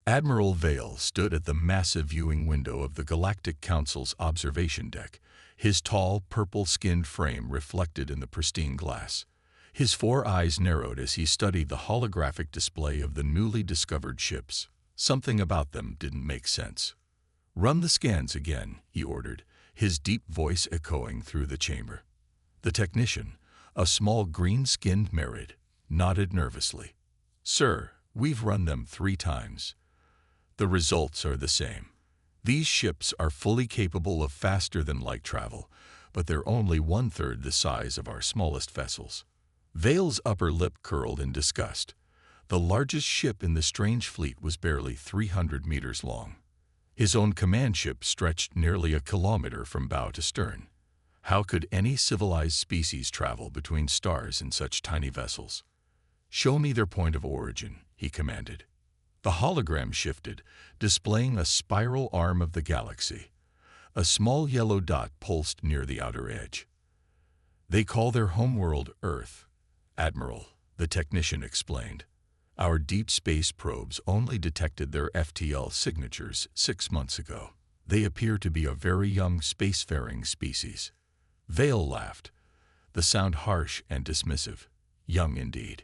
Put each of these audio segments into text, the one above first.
Admiral Vale stood at the massive viewing window of the Galactic Council's observation deck, his tall, purple-skinned frame reflected in the pristine glass. His four eyes narrowed as he studied the holographic display of the newly discovered ships. Something about them didn't make sense. "Run the scans again," he ordered, his deep voice echoing through the chamber. The technician, a small green-skinned merid, nodded nervously. "Sir, we've run them 3 times. The results are the same. These ships are fully capable of faster-than-light travel, but they're only 1/3 the size of our smallest vessels." Vale's upper lip curled in disgust. The largest ship in the strange fleet was barely 300 meters long. His own command ship stretched nearly a kilometer from bow to stern. How could any civilized species travel between stars in such tiny vessels? "Show me their point of origin," he commanded. The hologram shifted, displaying a spiral arm of the galaxy. A small yellow dot pulsed near the outer edge. "They call their homeworld Earth, Admiral," the technician explained. "Our deep space probes only detected their FTL signatures 6 months ago. They appear to be a very young spacefaring species." Vale laughed, the sound harsh and dismissive. Young indeed.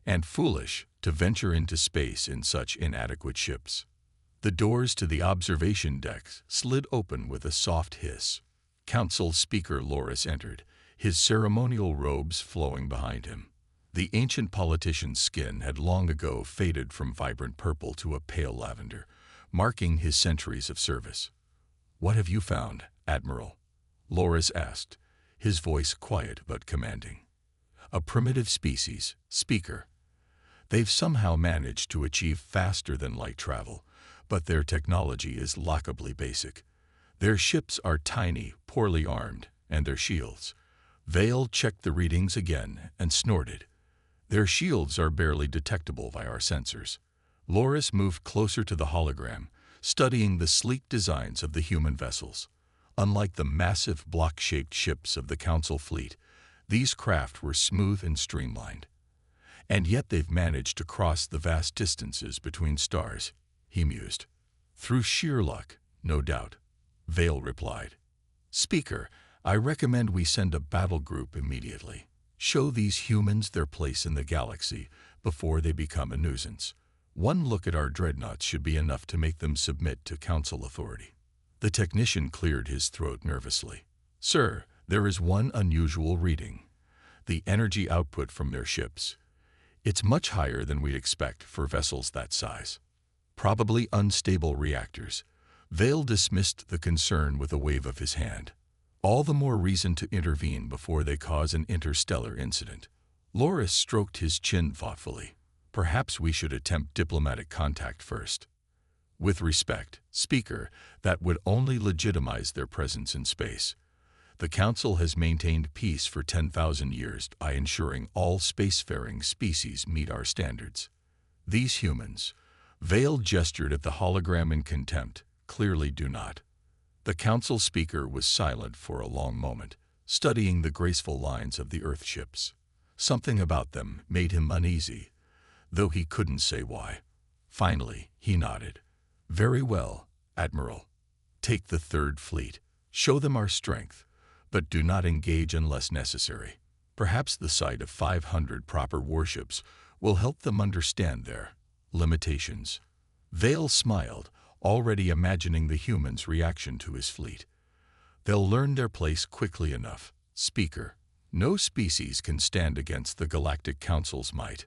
And foolish to venture into space in such inadequate ships. The doors to the observation decks slid open with a soft hiss. Council Speaker Loris entered, his ceremonial robes flowing behind him. The ancient politician's skin had long ago faded from vibrant purple to a pale lavender, marking his centuries of service. "What have you found, Admiral?" Loris asked, his voice quiet but commanding. "A primitive species, Speaker. They've somehow managed to achieve faster-than-light travel, but their technology is laughably basic. Their ships are tiny, poorly armed, and their shields." Vale checked the readings again and snorted. "Their shields are barely detectable by our sensors." Loris moved closer to the hologram, studying the sleek designs of the human vessels. Unlike the massive block-shaped ships of the Council fleet, these craft were smooth and streamlined. "And yet they've managed to cross the vast distances between stars," he mused. "Through sheer luck, no doubt," Vale replied. "Speaker, I recommend we send a battle group immediately. Show these humans their place in the galaxy before they become a nuisance. One look at our dreadnoughts should be enough to make them submit to Council authority." The technician cleared his throat nervously. "Sir, there is one unusual reading. The energy output from their ships. It's much higher than we'd expect for vessels that size. Probably unstable reactors." Vale dismissed the concern with a wave of his hand. "All the more reason to intervene before they cause an interstellar incident." Loris stroked his chin thoughtfully. "Perhaps we should attempt diplomatic contact first." "With respect, Speaker, that would only legitimize their presence in space. The Council has maintained peace for 10,000 years by ensuring all spacefaring species meet our standards. These humans," Vale gestured at the hologram in contempt, "clearly do not." The Council Speaker was silent for a long moment, studying the graceful lines of the Earth ships. Something about them made him uneasy, though he couldn't say why. Finally, he nodded. "Very well, Admiral. Take the Third Fleet. Show them our strength, but do not engage unless necessary. Perhaps the sight of 500 proper warships will help them understand their limitations." Vale smiled, already imagining the humans' reaction to his fleet. "They'll learn their place quickly enough, Speaker. No species can stand against the Galactic Council's might."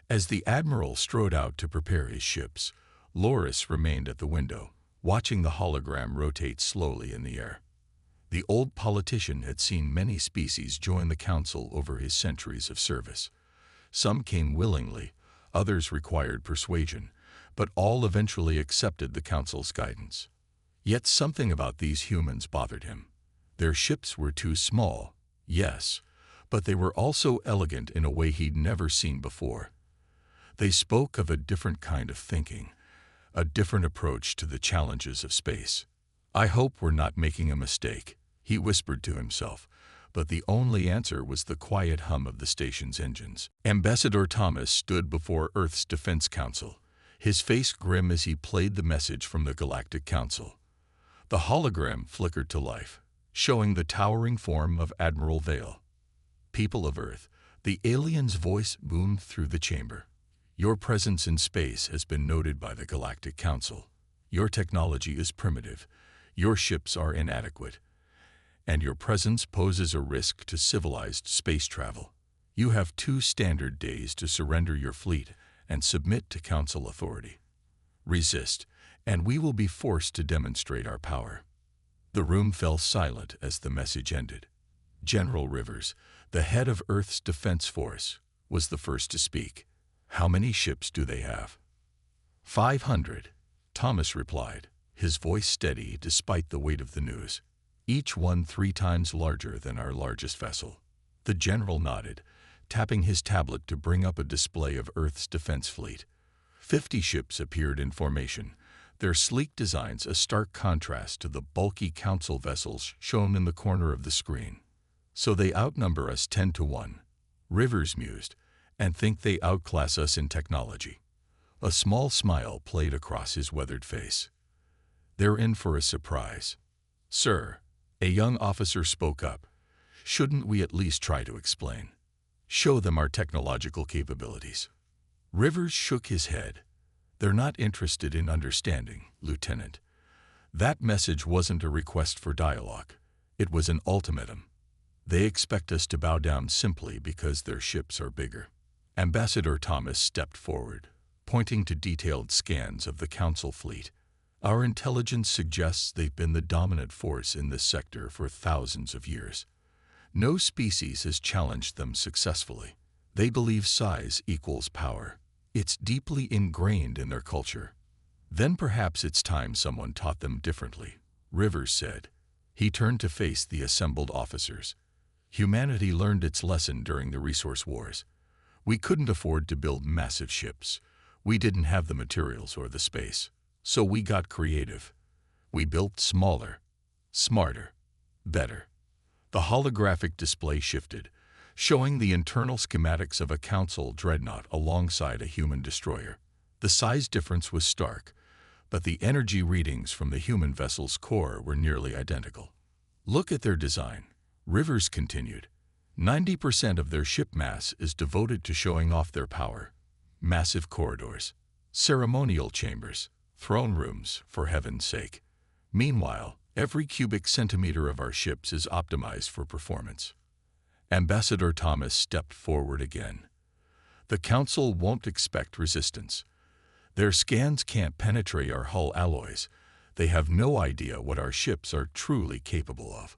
As the Admiral strode out to prepare his ships, Loris remained at the window, watching the hologram rotate slowly in the air. The old politician had seen many species join the Council over his centuries of service. Some came willingly, others required persuasion, but all eventually accepted the Council's guidance. Yet something about these humans bothered him. Their ships were too small, yes, but they were also elegant in a way he'd never seen before. They spoke of a different kind of thinking, a different approach to the challenges of space. "I hope we're not making a mistake," he whispered to himself, but the only answer was the quiet hum of the station's engines. Ambassador Thomas stood before Earth's Defense Council, his face grim as he played the message from the Galactic Council. The hologram flickered to life, showing the towering form of Admiral Vale. "People of Earth," the alien's voice boomed through the chamber. "Your presence in space has been noted by the Galactic Council. Your technology is primitive, your ships are inadequate, and your presence poses a risk to civilized space travel. You have 2 standard days to surrender your fleet and submit to Council authority. Resist, and we will be forced to demonstrate our power." The room fell silent as the message ended. General Rivers, the head of Earth's defense force, was the first to speak. "How many ships do they have?" 500, Thomas replied, his voice steady despite the weight of the news. "Each one 3 times larger than our largest vessel." The general nodded, tapping his tablet to bring up a display of Earth's defense fleet. 50 ships appeared in formation, their sleek designs a stark contrast to the bulky council vessels shown in the corner of the screen. "So they outnumber us 10 to 1, Rivers mused, "and think they outclass us in technology." A small smile played across his weathered face. "They're in for a surprise." "Sir," a young officer spoke up, "shouldn't we at least try to explain? Show them our technological capabilities?" Rivers shook his head. "They're not interested in understanding, Lieutenant. That message wasn't a request for dialogue. It was an ultimatum. They expect us to bow down simply because their ships are bigger." Ambassador Thomas stepped forward, pointing to detailed scans of the Council fleet. "Our intelligence suggests they've been the dominant force in this sector for thousands of years. No species has challenged them successfully. They believe size equals power. It's deeply ingrained in their culture. Then perhaps it's time someone taught them differently," Rivers said. He turned to face the assembled officers. "Humanity learned its lesson during the resource wars. We couldn't afford to build massive ships. We didn't have the materials or the space. So we got creative. We built smaller, smarter, better." The holographic display shifted, showing the internal schematics of a Council dreadnought alongside a human destroyer. The size difference was stark, but the energy readings from the human vessel's core were nearly identical. "Look at their design," Rivers continued. 90% of their ship mass is devoted to showing off their power. Massive corridors, ceremonial chambers, throne rooms, for heaven's sake. Meanwhile, every cubic centimeter of our ships is optimized for performance. Ambassador Thomas stepped forward again. "The Council won't expect resistance. Their scans can't penetrate our hull alloys. They have no idea what our ships are truly capable of.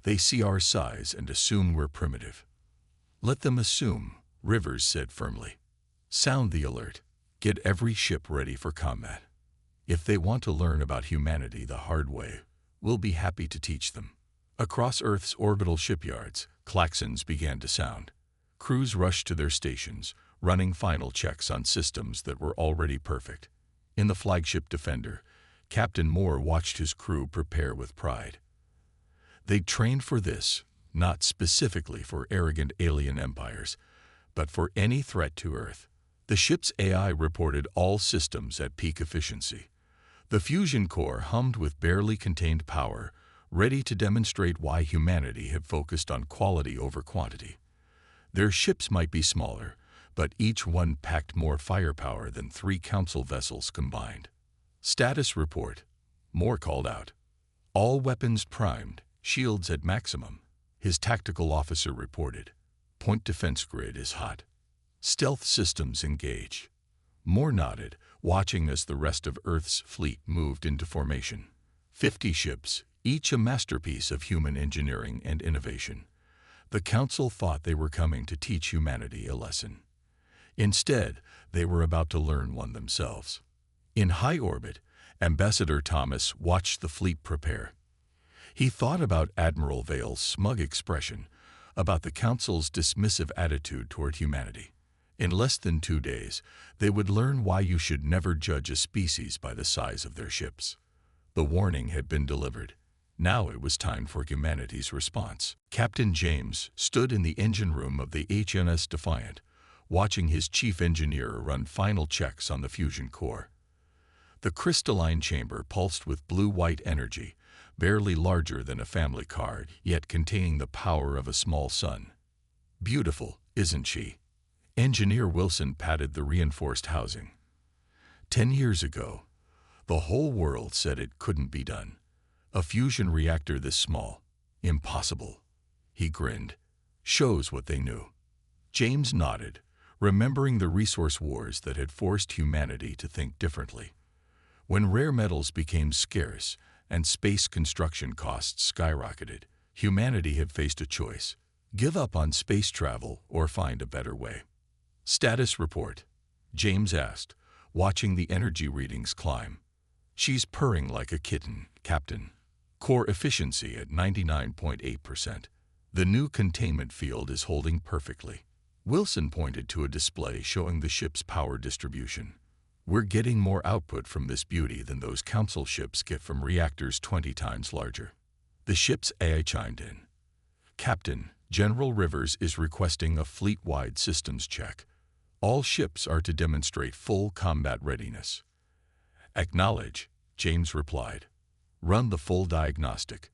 They see our size and assume we're primitive." "Let them assume," Rivers said firmly. "Sound the alert. Get every ship ready for combat. If they want to learn about humanity the hard way, we'll be happy to teach them." Across Earth's orbital shipyards, klaxons began to sound. Crews rushed to their stations, running final checks on systems that were already perfect. In the flagship Defender, Captain Moore watched his crew prepare with pride. They'd trained for this, not specifically for arrogant alien empires, but for any threat to Earth. The ship's AI reported all systems at peak efficiency. The fusion core hummed with barely contained power, ready to demonstrate why humanity had focused on quality over quantity. Their ships might be smaller, but each one packed more firepower than 3 Council vessels combined. "Status report," Moore called out. "All weapons primed, shields at maximum," his tactical officer reported. "Point defense grid is hot. Stealth systems engaged." Moore nodded, watching as the rest of Earth's fleet moved into formation. 50 ships, each a masterpiece of human engineering and innovation. The Council thought they were coming to teach humanity a lesson. Instead, they were about to learn one themselves. In high orbit, Ambassador Thomas watched the fleet prepare. He thought about Admiral Vale's smug expression, about the Council's dismissive attitude toward humanity. In less than 2 days, they would learn why you should never judge a species by the size of their ships. The warning had been delivered. Now it was time for humanity's response. Captain James stood in the engine room of the HMS Defiant, watching his chief engineer run final checks on the fusion core. The crystalline chamber pulsed with blue-white energy, barely larger than a family car, yet containing the power of a small sun. "Beautiful, isn't she?" Engineer Wilson patted the reinforced housing. 10 years ago, the whole world said it couldn't be done. A fusion reactor this small. Impossible. He grinned. Shows what they knew. James nodded, remembering the resource wars that had forced humanity to think differently. When rare metals became scarce and space construction costs skyrocketed, humanity had faced a choice: give up on space travel or find a better way. "Status report," James asked, watching the energy readings climb. "She's purring like a kitten, Captain. Core efficiency at 99.8%. The new containment field is holding perfectly." Wilson pointed to a display showing the ship's power distribution. "We're getting more output from this beauty than those council ships get from reactors 20 times larger." The ship's AI chimed in. "Captain, General Rivers is requesting a fleet-wide systems check. All ships are to demonstrate full combat readiness." "Acknowledge," James replied. "Run the full diagnostic."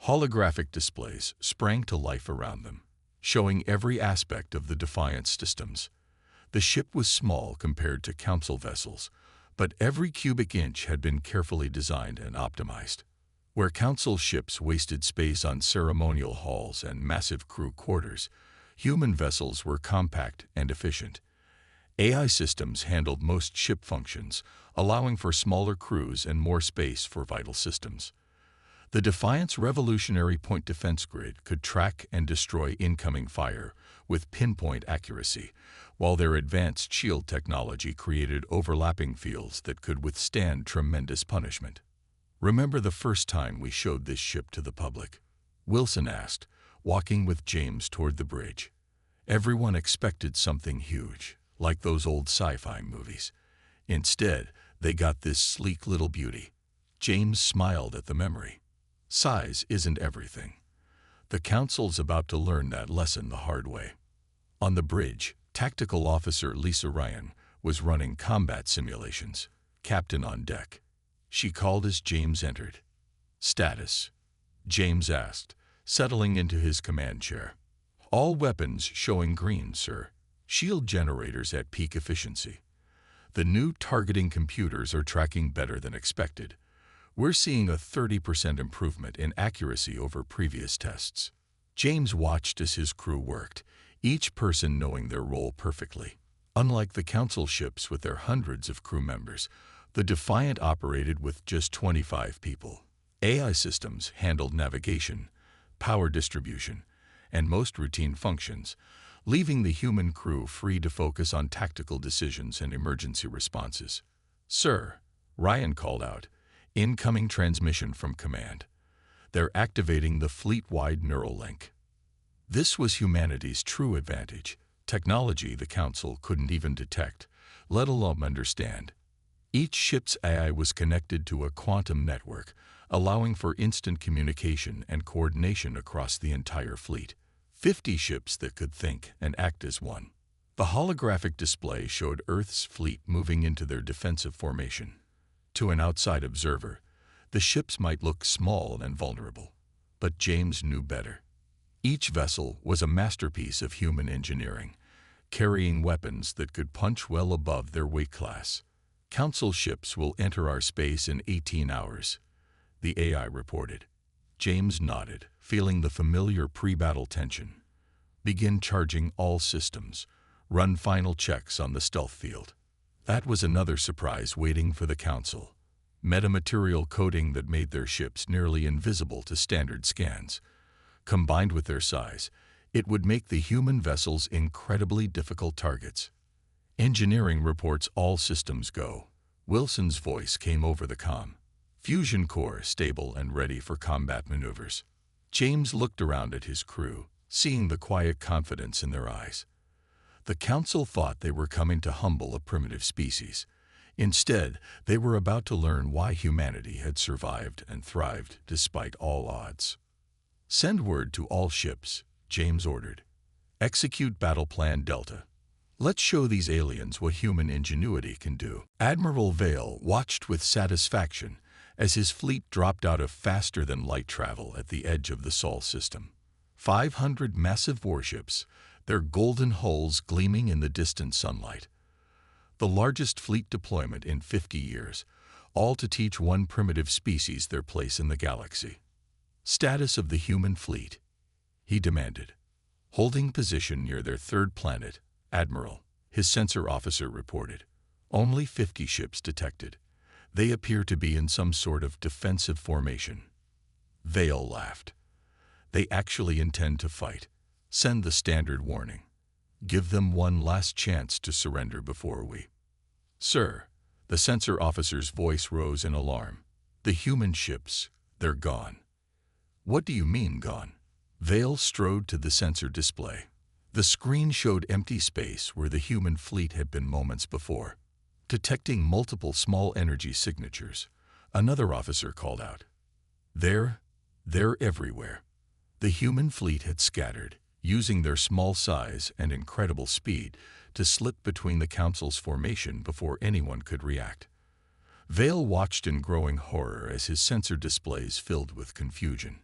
Holographic displays sprang to life around them, showing every aspect of the Defiance systems. The ship was small compared to council vessels, but every cubic inch had been carefully designed and optimized. Where council ships wasted space on ceremonial halls and massive crew quarters, human vessels were compact and efficient. AI systems handled most ship functions, allowing for smaller crews and more space for vital systems. The Defiance Revolutionary Point Defense Grid could track and destroy incoming fire with pinpoint accuracy, while their advanced shield technology created overlapping fields that could withstand tremendous punishment. "Remember the first time we showed this ship to the public?" Wilson asked, walking with James toward the bridge. Everyone expected something huge, like those old sci-fi movies. Instead, they got this sleek little beauty. James smiled at the memory. Size isn't everything. The Council's about to learn that lesson the hard way. On the bridge, Tactical Officer Lisa Ryan was running combat simulations, captain on deck. She called as James entered. "Status?" James asked, settling into his command chair. "All weapons showing green, sir. Shield generators at peak efficiency. The new targeting computers are tracking better than expected. We're seeing a 30% improvement in accuracy over previous tests." James watched as his crew worked, each person knowing their role perfectly. Unlike the council ships with their hundreds of crew members, the Defiant operated with just 25 people. AI systems handled navigation, power distribution, and most routine functions, leaving the human crew free to focus on tactical decisions and emergency responses. "Sir," Ryan called out, "incoming transmission from command. They're activating the fleet-wide neural link." This was humanity's true advantage, technology the Council couldn't even detect, let alone understand. Each ship's AI was connected to a quantum network, allowing for instant communication and coordination across the entire fleet. 50 ships that could think and act as one. The holographic display showed Earth's fleet moving into their defensive formation. To an outside observer, the ships might look small and vulnerable, but James knew better. Each vessel was a masterpiece of human engineering, carrying weapons that could punch well above their weight class. "Council ships will enter our space in 18 hours, the AI reported. James nodded, feeling the familiar pre-battle tension. "Begin charging all systems. Run final checks on the stealth field." That was another surprise waiting for the Council. Metamaterial coating that made their ships nearly invisible to standard scans. Combined with their size, it would make the human vessels incredibly difficult targets. "Engineering reports all systems go." Wilson's voice came over the comm. "Fusion core stable and ready for combat maneuvers." James looked around at his crew, seeing the quiet confidence in their eyes. The Council thought they were coming to humble a primitive species. Instead, they were about to learn why humanity had survived and thrived despite all odds. "Send word to all ships," James ordered. "Execute Battle Plan Delta. Let's show these aliens what human ingenuity can do. Admiral Vale watched with satisfaction as his fleet dropped out of faster-than-light travel at the edge of the Sol system. 500 massive warships, their golden hulls gleaming in the distant sunlight. The largest fleet deployment in 50 years, all to teach one primitive species their place in the galaxy. Status of the human fleet, he demanded. Holding position near their third planet, Admiral, his sensor officer reported. Only 50 ships detected. They appear to be in some sort of defensive formation. Vale laughed. They actually intend to fight. Send the standard warning. Give them one last chance to surrender before we. Sir, the sensor officer's voice rose in alarm. The human ships, they're gone. What do you mean gone? Vale strode to the sensor display. The screen showed empty space where the human fleet had been moments before. Detecting multiple small energy signatures, another officer called out. They're everywhere. The human fleet had scattered, using their small size and incredible speed to slip between the Council's formation before anyone could react. Vale watched in growing horror as his sensor displays filled with confusion.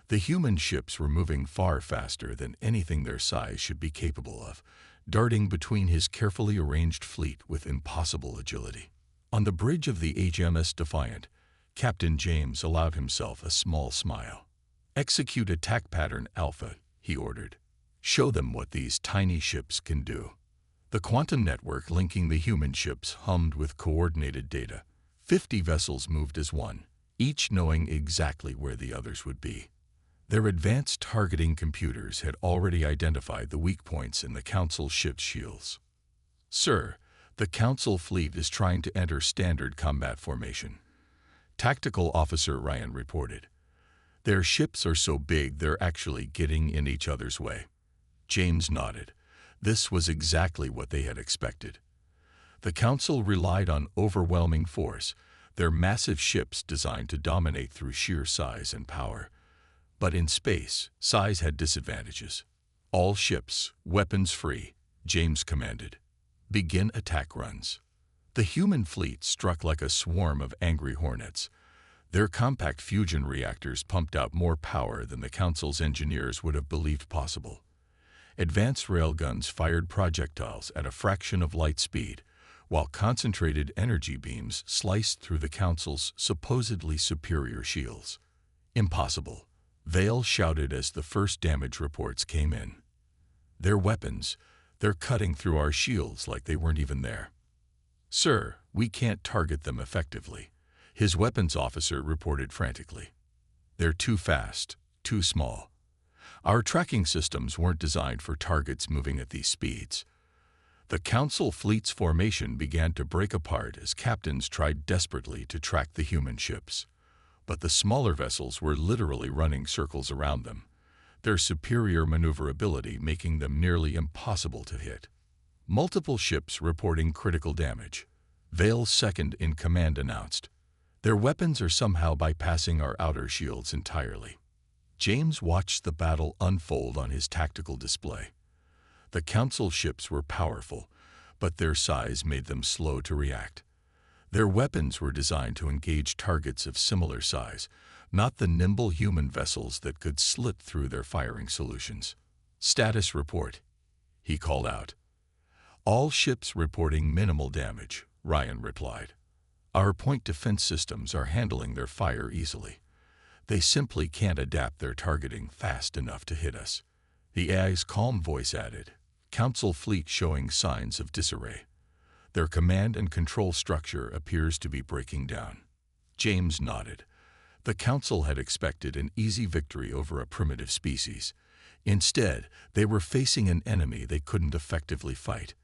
The human ships were moving far faster than anything their size should be capable of, darting between his carefully arranged fleet with impossible agility. On the bridge of the HMS Defiant, Captain James allowed himself a small smile. Execute attack pattern Alpha, he ordered. Show them what these tiny ships can do. The quantum network linking the human ships hummed with coordinated data. 50 vessels moved as one, each knowing exactly where the others would be. Their advanced targeting computers had already identified the weak points in the Council ship's shields. Sir, the Council fleet is trying to enter standard combat formation. Tactical Officer Ryan reported. Their ships are so big they're actually getting in each other's way. James nodded. This was exactly what they had expected. The Council relied on overwhelming force, their massive ships designed to dominate through sheer size and power. But in space, size had disadvantages. All ships, weapons free, James commanded. Begin attack runs. The human fleet struck like a swarm of angry hornets. Their compact fusion reactors pumped out more power than the Council's engineers would have believed possible. Advanced railguns fired projectiles at a fraction of light speed, while concentrated energy beams sliced through the Council's supposedly superior shields. Impossible, Vale shouted as the first damage reports came in. Their weapons, they're cutting through our shields like they weren't even there. Sir, we can't target them effectively, his weapons officer reported frantically. They're too fast, too small. Our tracking systems weren't designed for targets moving at these speeds. The Council fleet's formation began to break apart as captains tried desperately to track the human ships. But the smaller vessels were literally running circles around them, their superior maneuverability making them nearly impossible to hit. Multiple ships reporting critical damage. Vale's second-in-command announced. Their weapons are somehow bypassing our outer shields entirely. James watched the battle unfold on his tactical display. The Council ships were powerful, but their size made them slow to react. Their weapons were designed to engage targets of similar size, not the nimble human vessels that could slit through their firing solutions. Status report, he called out. All ships reporting minimal damage, Ryan replied. Our point defense systems are handling their fire easily. They simply can't adapt their targeting fast enough to hit us. The AI's calm voice added, Council fleet showing signs of disarray. Their command and control structure appears to be breaking down. James nodded. The Council had expected an easy victory over a primitive species. Instead, they were facing an enemy they couldn't effectively fight.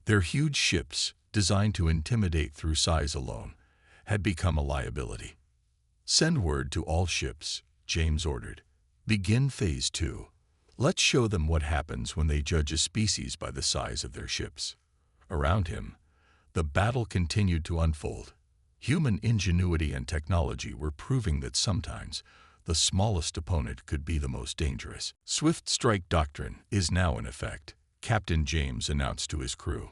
Their huge ships, designed to intimidate through size alone, had become a liability. Send word to all ships, James ordered. Begin Phase 2. Let's show them what happens when they judge a species by the size of their ships. Around him, the battle continued to unfold. Human ingenuity and technology were proving that sometimes the smallest opponent could be the most dangerous. Swift strike doctrine is now in effect. Captain James announced to his crew.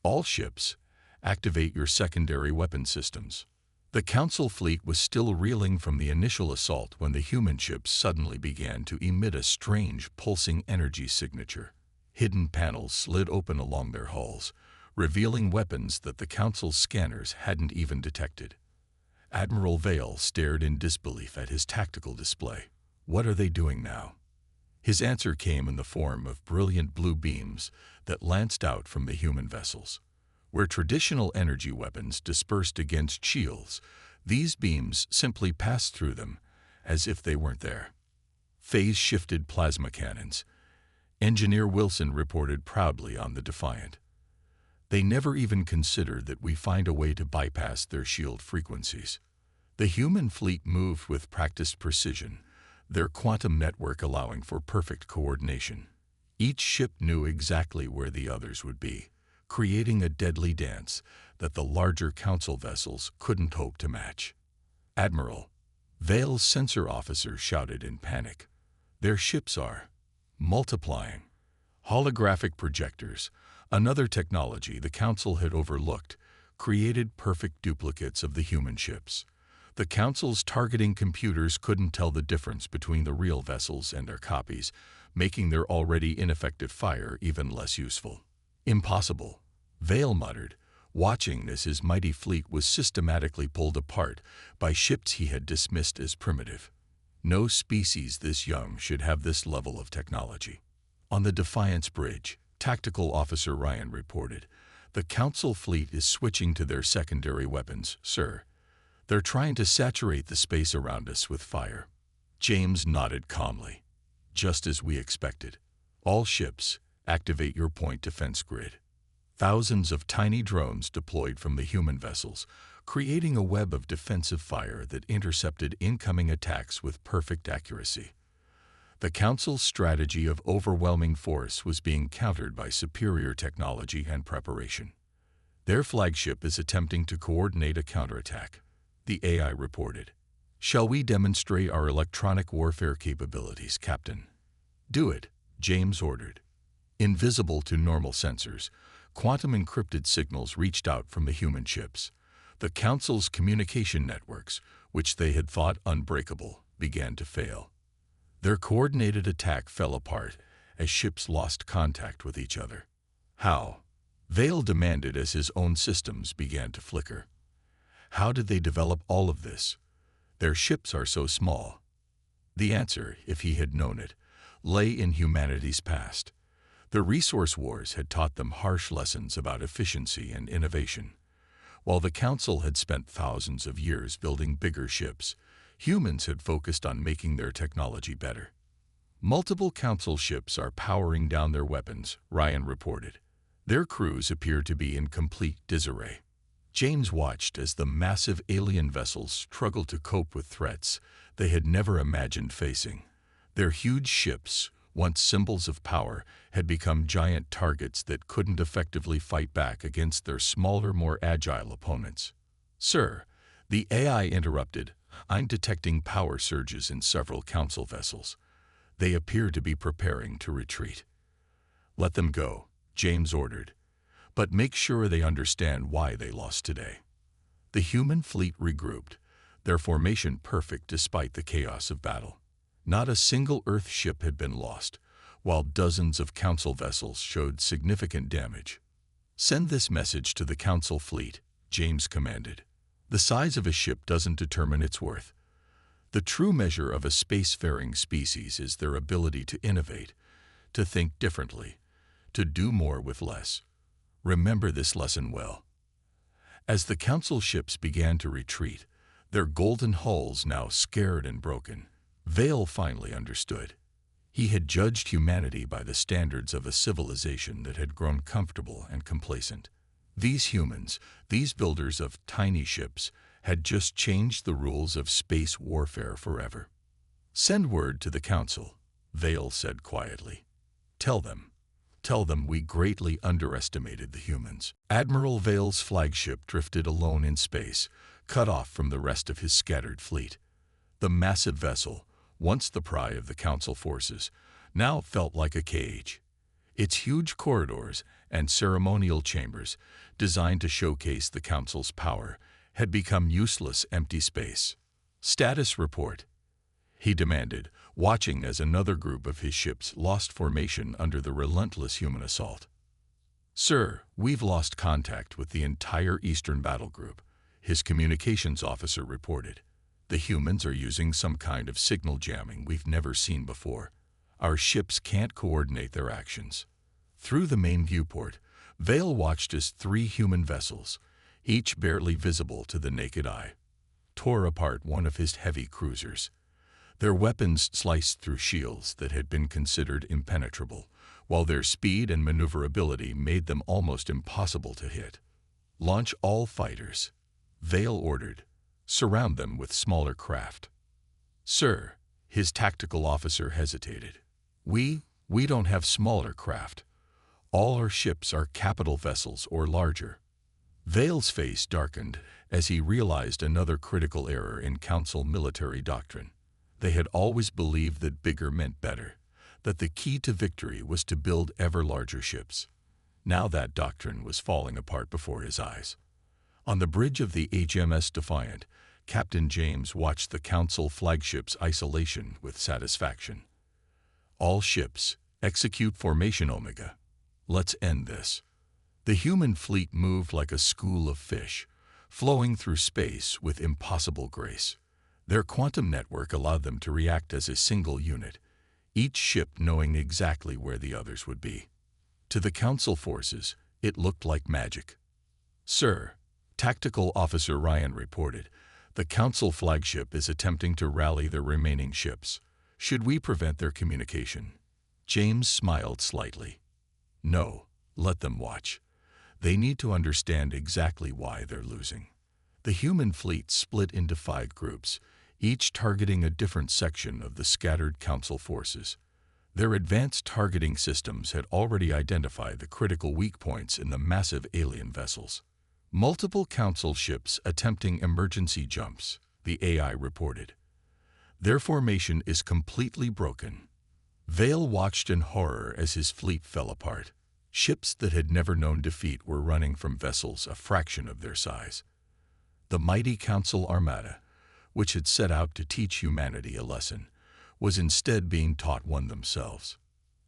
All ships, activate your secondary weapon systems. The Council fleet was still reeling from the initial assault when the human ships suddenly began to emit a strange, pulsing energy signature. Hidden panels slid open along their hulls, revealing weapons that the Council's scanners hadn't even detected. Admiral Vale stared in disbelief at his tactical display. What are they doing now? His answer came in the form of brilliant blue beams that lanced out from the human vessels. Where traditional energy weapons dispersed against shields, these beams simply passed through them, as if they weren't there. Phase-shifted plasma cannons, Engineer Wilson reported proudly on the Defiant. They never even considered that we find a way to bypass their shield frequencies. The human fleet moved with practiced precision, their quantum network allowing for perfect coordination. Each ship knew exactly where the others would be, creating a deadly dance that the larger Council vessels couldn't hope to match. Admiral, Vale's sensor officer shouted in panic. Their ships are multiplying. Holographic projectors, another technology the Council had overlooked, created perfect duplicates of the human ships. The Council's targeting computers couldn't tell the difference between the real vessels and their copies, making their already ineffective fire even less useful. Impossible, Vale muttered, watching as his mighty fleet was systematically pulled apart by ships he had dismissed as primitive. No species this young should have this level of technology. On the Defiance Bridge, Tactical Officer Ryan reported, "The Council fleet is switching to their secondary weapons, sir. They're trying to saturate the space around us with fire." James nodded calmly. "Just as we expected. All ships, activate your point defense grid." Thousands of tiny drones deployed from the human vessels, creating a web of defensive fire that intercepted incoming attacks with perfect accuracy. The Council's strategy of overwhelming force was being countered by superior technology and preparation. Their flagship is attempting to coordinate a counterattack, the AI reported. "Shall we demonstrate our electronic warfare capabilities, Captain?" "Do it," James ordered. Invisible to normal sensors, quantum-encrypted signals reached out from the human ships. The Council's communication networks, which they had thought unbreakable, began to fail. Their coordinated attack fell apart as ships lost contact with each other. How? Vale demanded as his own systems began to flicker. How did they develop all of this? Their ships are so small. The answer, if he had known it, lay in humanity's past. The resource wars had taught them harsh lessons about efficiency and innovation. While the Council had spent thousands of years building bigger ships, humans had focused on making their technology better. Multiple Council ships are powering down their weapons, Ryan reported. Their crews appear to be in complete disarray. James watched as the massive alien vessels struggled to cope with threats they had never imagined facing. Their huge ships, once symbols of power, had become giant targets that couldn't effectively fight back against their smaller, more agile opponents. "Sir," the AI interrupted, "I'm detecting power surges in several Council vessels. They appear to be preparing to retreat." "Let them go," James ordered. "But make sure they understand why they lost today." The human fleet regrouped, their formation perfect despite the chaos of battle. Not a single Earth ship had been lost, while dozens of Council vessels showed significant damage. "Send this message to the Council fleet," James commanded. "The size of a ship doesn't determine its worth. The true measure of a spacefaring species is their ability to innovate, to think differently, to do more with less. Remember this lesson well." As the Council ships began to retreat, their golden hulls now scared and broken, Vale finally understood. He had judged humanity by the standards of a civilization that had grown comfortable and complacent. These humans, these builders of tiny ships, had just changed the rules of space warfare forever. "Send word to the Council," Vale said quietly. Tell them we greatly underestimated the humans." Admiral Vale's flagship drifted alone in space, cut off from the rest of his scattered fleet. The massive vessel, once the pride of the Council forces, now felt like a cage. Its huge corridors and ceremonial chambers, designed to showcase the Council's power, had become useless empty space. "Status report," he demanded, watching as another group of his ships lost formation under the relentless human assault. "Sir, we've lost contact with the entire Eastern Battle Group," his communications officer reported. "The humans are using some kind of signal jamming we've never seen before. Our ships can't coordinate their actions." Through the main viewport, Vale watched as 3 human vessels, each barely visible to the naked eye, tore apart one of his heavy cruisers. Their weapons sliced through shields that had been considered impenetrable, while their speed and maneuverability made them almost impossible to hit. "Launch all fighters," Vale ordered. "Surround them with smaller craft." "Sir," his tactical officer hesitated. We don't have smaller craft. All our ships are capital vessels or larger." Vale's face darkened as he realized another critical error in Council military doctrine. They had always believed that bigger meant better, that the key to victory was to build ever larger ships. Now that doctrine was falling apart before his eyes. On the bridge of the HMS Defiant, Captain James watched the Council flagship's isolation with satisfaction. "All ships, execute formation Omega. Let's end this." The human fleet moved like a school of fish, flowing through space with impossible grace. Their quantum network allowed them to react as a single unit, each ship knowing exactly where the others would be. To the Council forces, it looked like magic. "Sir," Tactical Officer Ryan reported, "the Council flagship is attempting to rally their remaining ships. Should we prevent their communication?" James smiled slightly. "No, let them watch. They need to understand exactly why they're losing." The human fleet split into 5 groups, each targeting a different section of the scattered Council forces. Their advanced targeting systems had already identified the critical weak points in the massive alien vessels. "Multiple Council ships attempting emergency jumps," the AI reported. "Their formation is completely broken." Vale watched in horror as his fleet fell apart. Ships that had never known defeat were running from vessels a fraction of their size. The mighty Council Armada, which had set out to teach humanity a lesson, was instead being taught one themselves.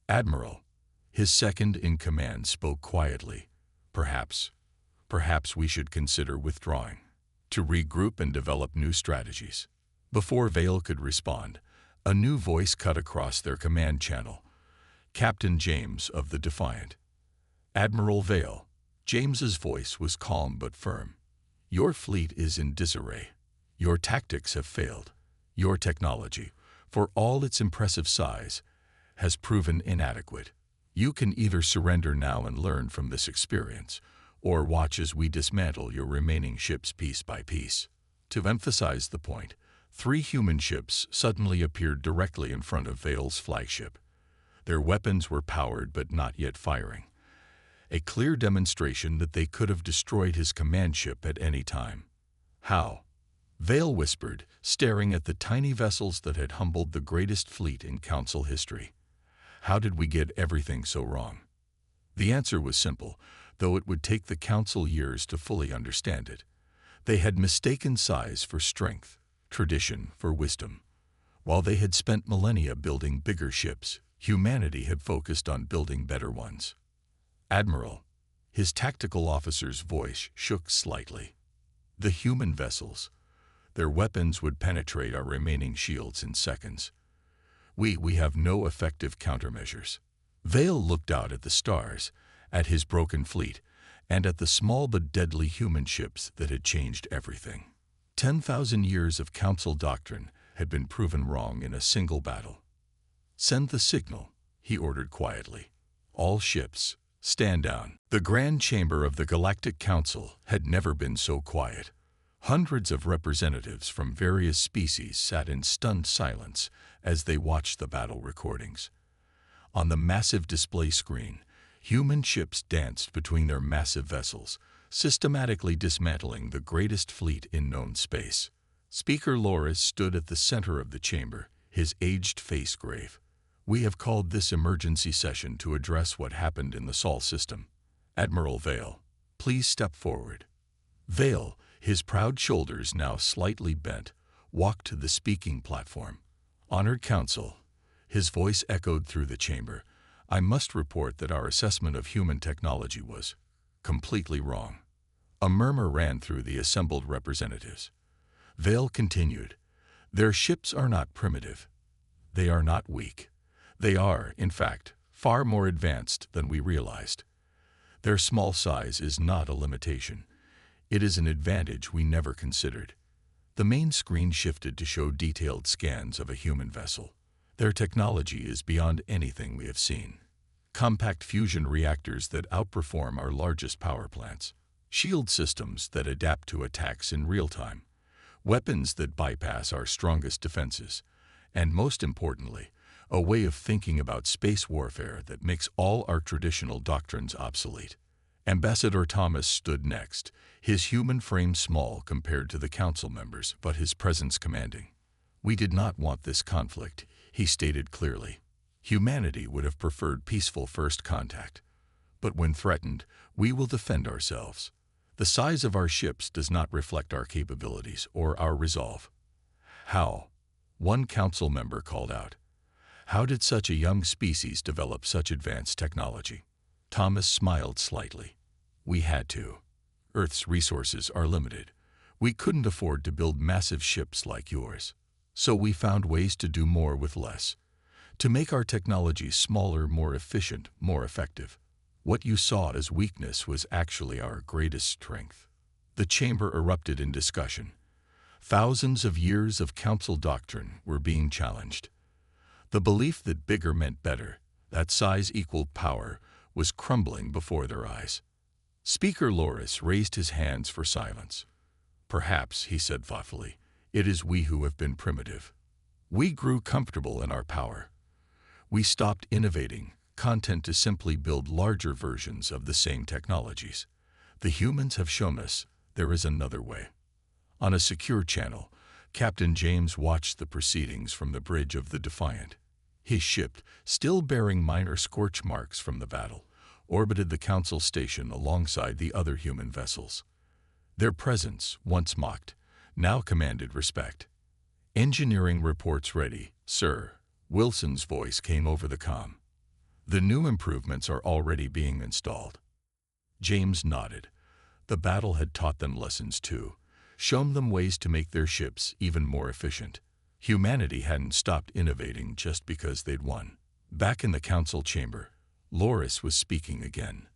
"Admiral," his second-in-command spoke quietly, Perhaps we should consider withdrawing, to regroup and develop new strategies." Before Vale could respond, a new voice cut across their command channel. Captain James of the Defiant. "Admiral Vale." James's voice was calm but firm. "Your fleet is in disarray. Your tactics have failed. Your technology, for all its impressive size, has proven inadequate. You can either surrender now and learn from this experience, or watch as we dismantle your remaining ships piece by piece." To emphasize the point, 3 human ships suddenly appeared directly in front of Vale's flagship. Their weapons were powered but not yet firing, a clear demonstration that they could have destroyed his command ship at any time. "How?" Vale whispered, staring at the tiny vessels that had humbled the greatest fleet in Council history. "How did we get everything so wrong?" The answer was simple, though it would take the Council years to fully understand it. They had mistaken size for strength, tradition for wisdom. While they had spent millennia building bigger ships, humanity had focused on building better ones. "Admiral," his tactical officer's voice shook slightly. "The human vessels, their weapons would penetrate our remaining shields in seconds. We have no effective countermeasures." Vale looked out at the stars, at his broken fleet, and at the small but deadly human ships that had changed everything. 10,000 years of Council doctrine had been proven wrong in a single battle. "Send the signal," he ordered quietly. "All ships, stand down." The Grand Chamber of the Galactic Council had never been so quiet. Hundreds of representatives from various species sat in stunned silence as they watched the battle recordings. On the massive display screen, human ships danced between their massive vessels, systematically dismantling the greatest fleet in known space. Speaker Loris stood at the center of the chamber, his aged face grave. We have called this emergency session to address what happened in the Sol system. Admiral Vale, please step forward. Vale, his proud shoulders now slightly bent, walked to the speaking platform. Honored Council, his voice echoed through the chamber, I must report that our assessment of human technology was completely wrong. A murmur ran through the assembled representatives. Vale continued, their ships are not primitive. They are not weak. They are, in fact, far more advanced than we realized. Their small size is not a limitation. It is an advantage we never considered. The main screen shifted to show detailed scans of a human vessel. Their technology is beyond anything we have seen. Compact fusion reactors that outperform our largest power plants. Shield systems that adapt to attacks in real time. Weapons that bypass our strongest defenses. And most importantly, a way of thinking about space warfare that makes all our traditional doctrines obsolete. Ambassador Thomas stood next, his human frame small compared to the council members, but his presence commanding. We did not want this conflict, he stated clearly. Humanity would have preferred peaceful first contact. But when threatened, we will defend ourselves. The size of our ships does not reflect our capabilities or our resolve. How? One council member called out. How did such a young species develop such advanced technology? Thomas smiled slightly. We had to. Earth's resources are limited. We couldn't afford to build massive ships like yours. So we found ways to do more with less. To make our technology smaller, more efficient, more effective. What you saw as weakness was actually our greatest strength. The chamber erupted in discussion. Thousands of years of council doctrine were being challenged. The belief that bigger meant better, that size equaled power, was crumbling before their eyes. Speaker Loris raised his hands for silence. Perhaps, he said thoughtfully, it is we who have been primitive. We grew comfortable in our power. We stopped innovating, content to simply build larger versions of the same technologies. The humans have shown us there is another way. On a secure channel, Captain James watched the proceedings from the bridge of the Defiant. His ship, still bearing minor scorch marks from the battle, orbited the council station alongside the other human vessels. Their presence, once mocked, now commanded respect. Engineering reports ready, sir. Wilson's voice came over the comm. The new improvements are already being installed. James nodded. The battle had taught them lessons too, shown them ways to make their ships even more efficient. Humanity hadn't stopped innovating just because they'd won. Back in the council chamber, Loris was speaking again.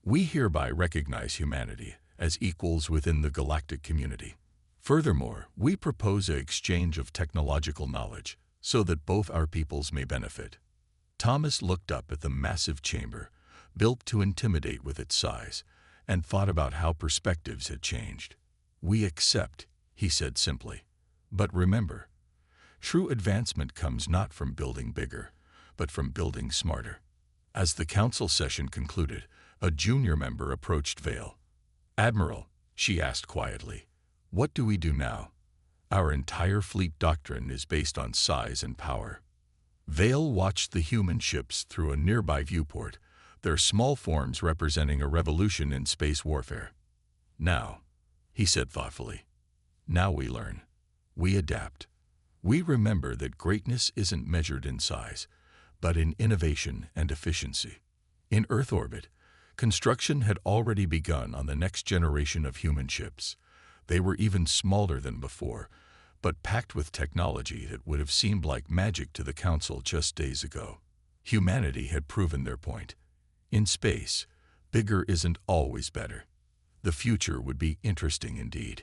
We hereby recognize humanity as equals within the galactic community. Furthermore, we propose an exchange of technological knowledge so that both our peoples may benefit. Thomas looked up at the massive chamber, built to intimidate with its size, and thought about how perspectives had changed. We accept, he said simply. But remember, true advancement comes not from building bigger, but from building smarter. As the council session concluded, a junior member approached Vale. Admiral, she asked quietly, what do we do now? Our entire fleet doctrine is based on size and power. Vale watched the human ships through a nearby viewport, their small forms representing a revolution in space warfare. Now, he said thoughtfully, now we learn. We adapt. We remember that greatness isn't measured in size, but in innovation and efficiency. In Earth orbit, construction had already begun on the next generation of human ships. They were even smaller than before, but packed with technology that would have seemed like magic to the Council just days ago. Humanity had proven their point. In space, bigger isn't always better. The future would be interesting indeed.